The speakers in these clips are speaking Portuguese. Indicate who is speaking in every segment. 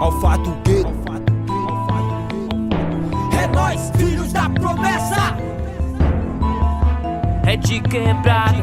Speaker 1: Alfa do Gueto.
Speaker 2: É nós, filhos da promessa.
Speaker 3: É de quebrada.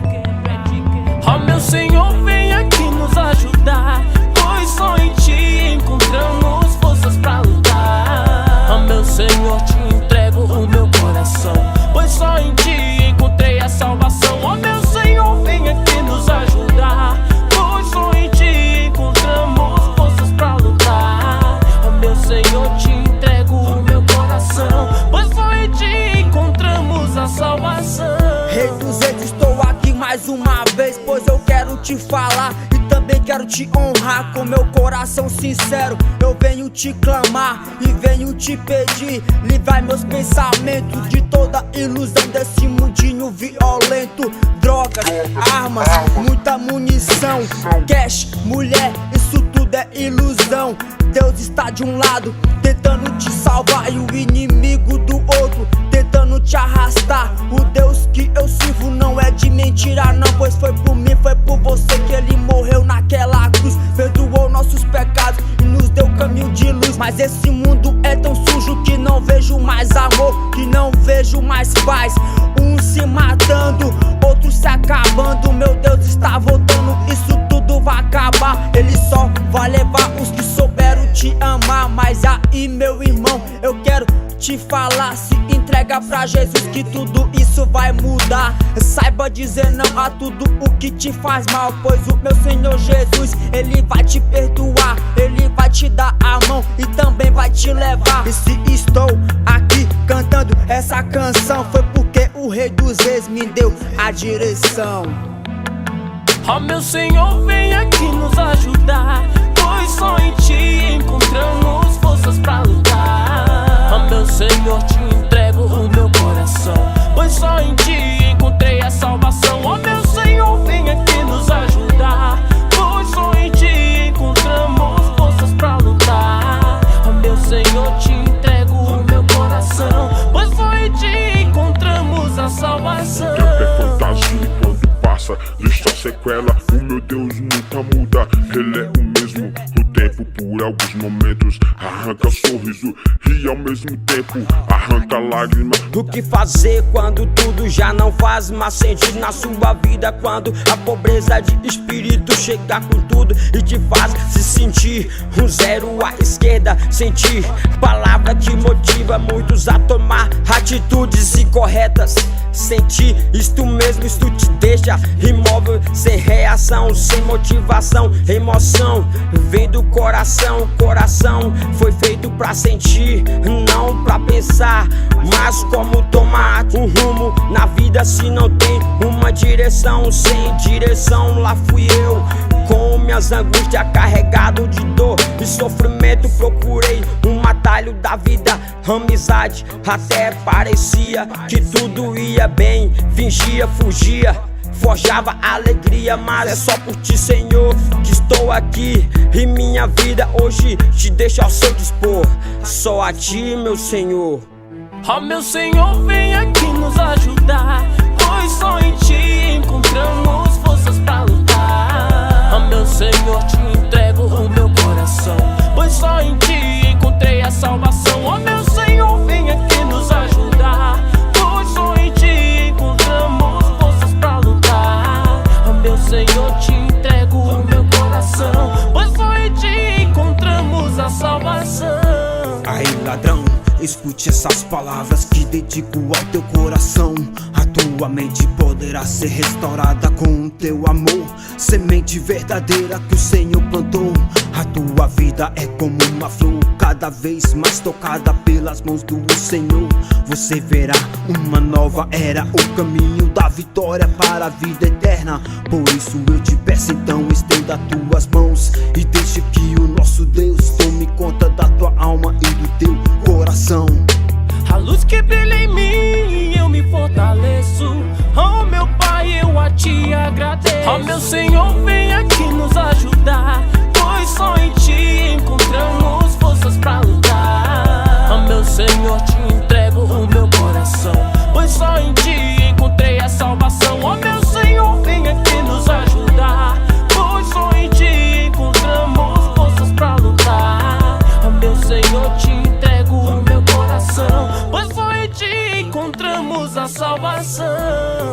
Speaker 3: Ó meu Senhor, vem aqui nos ajudar, pois só em Ti encontramos forças pra lutar. Ó meu Senhor, Te entrego o meu coração, pois só em Ti encontrei a salvação. Ó meu Senhor, vem aqui nos ajudar, pois só em Ti encontramos forças pra lutar. Ó meu Senhor, Te entrego o meu coração, pois só em Ti encontramos a salvação.
Speaker 2: Rei dos reis, estou aqui mais uma vez, pois eu quero te falar e também quero te honrar. Com meu coração sincero eu venho te clamar e venho te pedir: livrai meus pensamentos de toda ilusão desse mundinho violento. Drogas, armas, muita munição, cash, mulher, isso tudo é ilusão. Deus está de um lado tentando te salvar e o inimigo do outro tentando te arrastar. O Deus que eu sirvo não é de mentira não, pois foi por mim, foi por você que Ele morreu naquela cruz. Perdoou nossos pecados e nos deu caminho de luz. Mas esse mundo é tão sujo que não vejo mais amor, que não vejo mais paz. Uns se matando, outros se acabando. Meu Deus está voltando, isso tudo vai acabar. Ele só vai levar os que souberam te amar. Mas aí, meu irmão, eu quero te falar: se entrega pra Jesus que tudo isso vai mudar. Saiba dizer não a tudo o que te faz mal, pois o meu Senhor Jesus, Ele vai te perdoar, Ele vai te dar a mão e também vai te levar. E se estou aqui cantando essa canção, foi porque o Rei dos Reis me deu a direção.
Speaker 3: Ó meu Senhor, vem aqui nos ajudar, pois só em Ti encontramos forças pra lutar. Ó meu Senhor, Te entrego o meu coração, pois só em Ti encontrei a salvação. Ó meu Senhor, vem aqui nos ajudar, pois só em Ti encontramos forças pra lutar. Ó meu Senhor, Te entrego o meu coração, pois só em Ti encontramos a salvação.
Speaker 4: O tempo é fantasia e quando passa deixa sequela. O meu Deus nunca muda, Ele é o mesmo. O tempo por alguns momentos arranca sorriso e ao mesmo tempo arranca lágrima.
Speaker 2: O que fazer quando tudo já não faz mais sentido na sua vida? Quando a pobreza de espírito chega com tudo e te faz se sentir um zero à esquerda. Sentir palavra que motiva muitos a tomar atitudes incorretas. Sentir isto mesmo, isto te deixa imóvel, sem reação, sem motivação. Emoção vem do coração, coração foi feito pra sentir, não pra pensar. Mas como tomar um rumo na vida se não tem uma direção? Sem direção lá fui eu, com minhas angústias, carregado de dor e sofrimento. Procurei um atalho da vida, amizade, até parecia que tudo ia bem. Fingia, fugia, forjava alegria, mas é só por Ti, Senhor, que estou aqui. E minha vida hoje te deixo ao seu dispor, só a Ti, meu Senhor.
Speaker 3: Ó meu Senhor, vem aqui nos ajudar, pois só em Ti encontramos forças pra lutar. Ó meu Senhor, Te entrego o meu coração, pois só em Ti encontrei a salvação. Ó meu Senhor, vem aqui nos ajudar, pois só em Ti encontramos forças pra lutar. Ó meu Senhor, Te entrego o meu coração, pois só em Ti encontramos a salvação.
Speaker 1: Aí, ladrão, escute essas palavras que dedico ao teu coração. A tua mente poderá ser restaurada com o teu amor, semente verdadeira que o Senhor plantou. A tua vida é como uma flor, cada vez mais tocada pelas mãos do Senhor. Você verá uma nova era, o caminho da vitória para a vida eterna. Por isso eu te peço, então estenda tuas mãos e deixe que o nosso Deus tome conta da tua alma e do teu coração.
Speaker 3: A luz que brilha em mim, eu me fortaleço. Oh meu Pai, eu a Ti agradeço. Oh meu Senhor, vem aqui nos ajudar, pois só em Ti encontramos forças pra lutar. Oh meu Senhor, Te entrego o meu coração, pois só em Ti encontrei a salvação. Oh meu Senhor, vem aqui nos ajudar, pois só em Ti salvação.